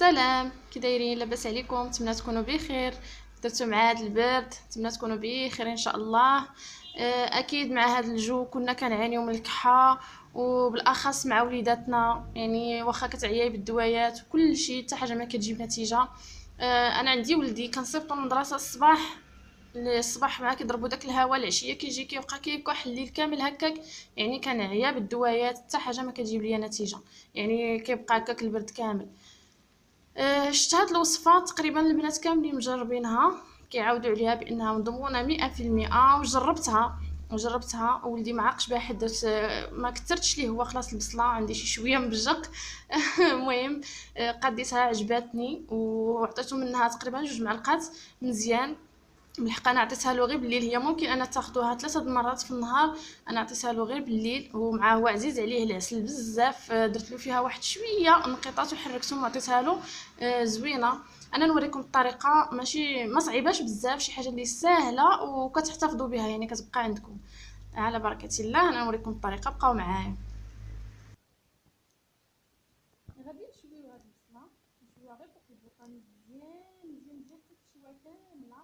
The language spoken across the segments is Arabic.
سلام، كي دايرين؟ لاباس عليكم؟ نتمنى تكونوا بخير. درتو مع هذا البرد، نتمنى تكونوا بخير ان شاء الله. اكيد مع هذا الجو كنا كنعانيو من الكحه، وبالاخص مع وليداتنا، يعني واخا كتعياي بالدويات وكل شيء حتى حاجه ما كتجيب نتيجه. انا عندي ولدي كنصيفطو للمدرسه الصباح مع كيضربوا داك الهواء، العشيه كيجي كيبقى كيكح الليل كامل هكاك. يعني كنعيا بالدويات حتى حاجه ما كتجيب ليا نتيجه، يعني كيبقى هكاك البرد كامل. شفت هاد الوصفات تقريبا البنات كاملين مجربينها، كيعاودوا عليها بانها مضمونه 100%، وجربتها ولدي ما عاقش بها حيت درت ما كثرتش ليه هو خلاص البصله، عندي شي شويه مبجق. المهم قديتها عجباتني وعطيته منها تقريبا 2 معلقات مزيان. بالحق انا عطيتها له غير بالليل، هي ممكن انا تاخذوها 3 مرات في النهار، انا عطيتها له غير بالليل، ومع هو عزيز عليه العسل بزاف. درت له فيها واحد شويه نقيطات وحركتهم وعطيتها له. زوينه. انا نوريكم الطريقه، ماشي ما صعيباش بزاف، شي حاجه اللي سهله وكتحتفظوا بها، يعني كتبقى عندكم. على بركه الله انا نوريكم الطريقه، بقاو معايا. غادي نشويو هاد البصله، نشويوها غير فوق البوطه مزيان مزيان مزيان حتى تشوى كامله.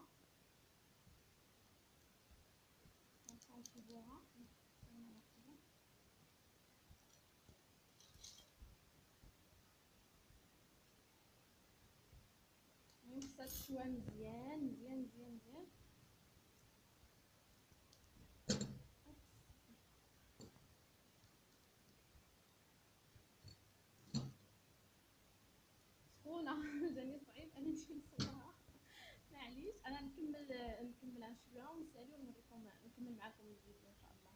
نشوفوها خصها تشوى مزيان مزيان مزيان مزيان. سخونه. جاني صعيب انا نجي نصورها. معليش، انا نكمل نشويها ونسالي ونوريكم، نكمل معكم الفيديو ان شاء الله.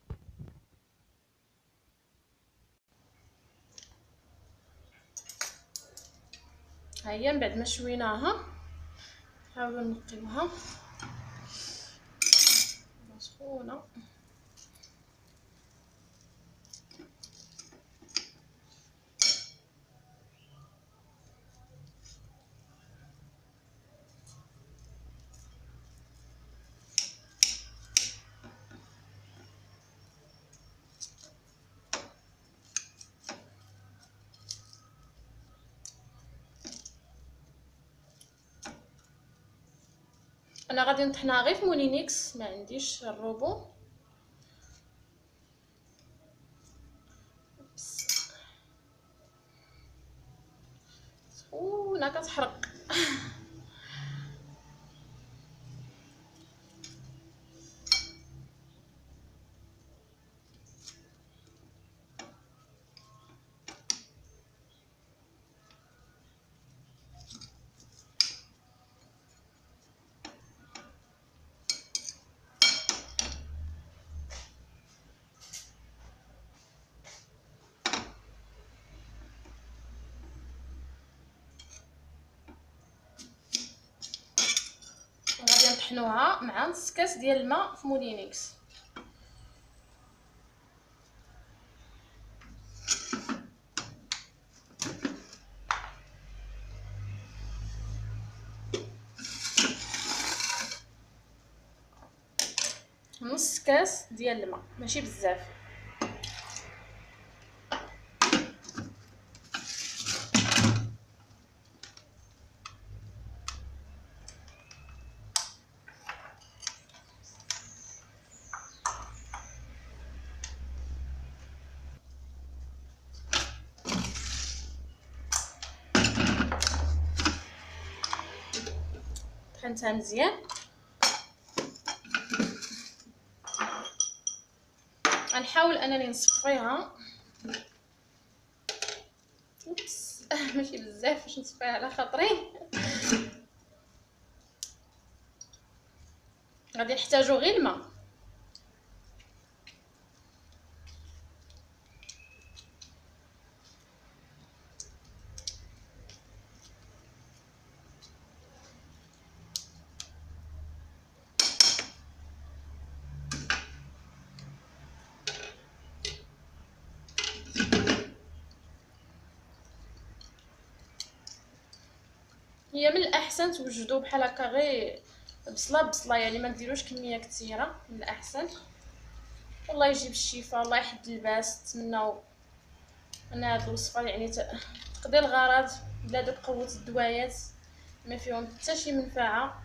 ها هي من بعد ما شويناها نحاولوا نقيوها سخونه. انا غادي نطحنها غير في مولينيكس، ما عنديش الروبو. سخونه كتحرق. غادي نطحنوها مع نص كاس ديال الماء في مولينيكس. نص كاس ديال الماء ماشي بزاف. طحنتها مزيان. غنحاول انني نصفيها. اوبس. ماشي بزاف باش نصفيها على خاطري. غادي نحتاجو غير الماء. هي من الاحسن توجدوا بحال هكا غير بصله بصله، يعني ما ديروش كميه كثيره، من الاحسن. والله يجيب الشفاء، الله يحد الباس. نتمناو ان هذه الوصفه يعني تقضي الغرض بلا داك قوه الدوايات ما فيهم حتى شي منفعه،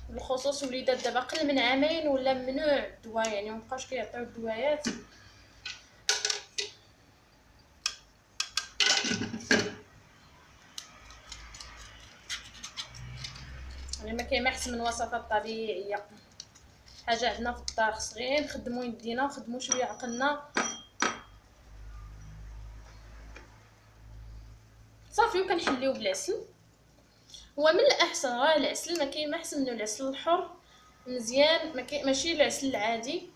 بالخصوص وليدات دابا قل من عامين ولا ممنوع الدواء، يعني مابقاوش كيعطيو الدوايات. يعني ما كاين ما احسن من الوصفات الطبيعيه، حاجه عندنا في الدار، خص غير نخدموا يدينا ونخدموا شويه عقلنا صافي، وكنحليو بالعسل. هو من الاحسن راه العسل، ما كاين ما احسن من العسل الحر مزيان، ماشي العسل العادي،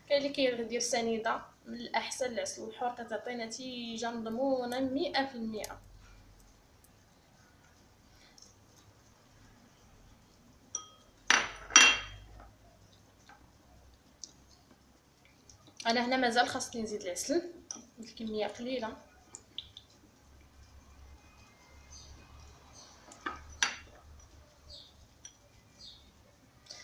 كاين اللي كيدير سنيده. من الاحسن العسل الحر، كتعطي نتيجه مضمونه 100%. انا هنا مازال خاصني نزيد العسل، الكميه قليله.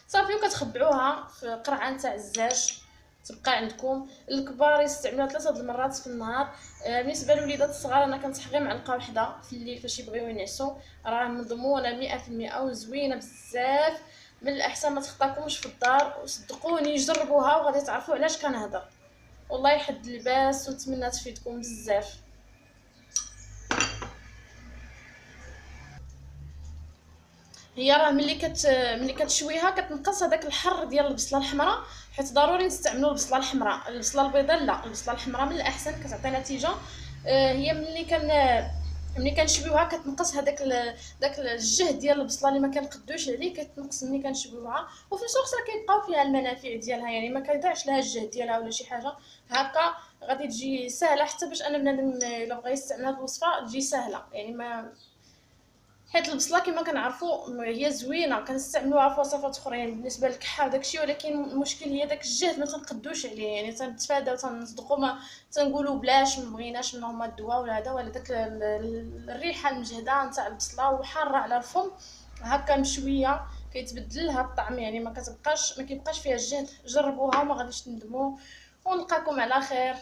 صافي، وكتخبعوها في قرعه نتاع الزاج تبقى عندكم. الكبار يستعملوها 3 المرات في النهار. بالنسبه للوليدات الصغار انا كنصح غير معلقه وحده في الليل فاش يبغيو ينعسوا، راه مضمونه 100% وزوينه بزاف. من الاحسن ما تخطاكمش في الدار، وصدقوني جربوها وغادي تعرفوا علاش كنهضر. والله يحد الباس، ونتمنى تفيدكم بزاف. هي راه ملي كتشويها كتنقص هذاك الحر ديال البصله الحمراء، حيت ضروري نستعملوا البصله الحمراء. البصله البيضاء لا، البصله الحمراء من الاحسن كتعطي نتيجه. هي ملي كنشويوها كتنقص هذاك داك الجهد ديال البصله اللي ما كنقدوش عليه، كتنقص ملي كنشويوها. وفي نفس الوقت راه كيبقاو فيها المنافع ديالها، يعني ما كيضيعش لها الجهد ديالها ولا شي حاجه. هكا غادي تجي سهله حتى باش انا بنادم الا بغى يستعمل هذه الوصفه تجي سهله، يعني ما حيت البصله كما كنعرفوا هي زوينه كنستعملوها في وصفات اخرين بالنسبه للكحه وداكشي، ولكن المشكل هي داك الجهد ما تنقدوش عليه، يعني تنتفاداو تنصدقوا، ما تنقولوا بلاش ما بغيناش من هما الدواء ولا هذا ولا داك الريحه المجهده نتاع البصله وحاره على الفم هكا مشويه كيتبدل لها الطعم، يعني ما كيبقاش فيها الجهد. جربوها وما غاديش تندموا، ونلقاكم على خير.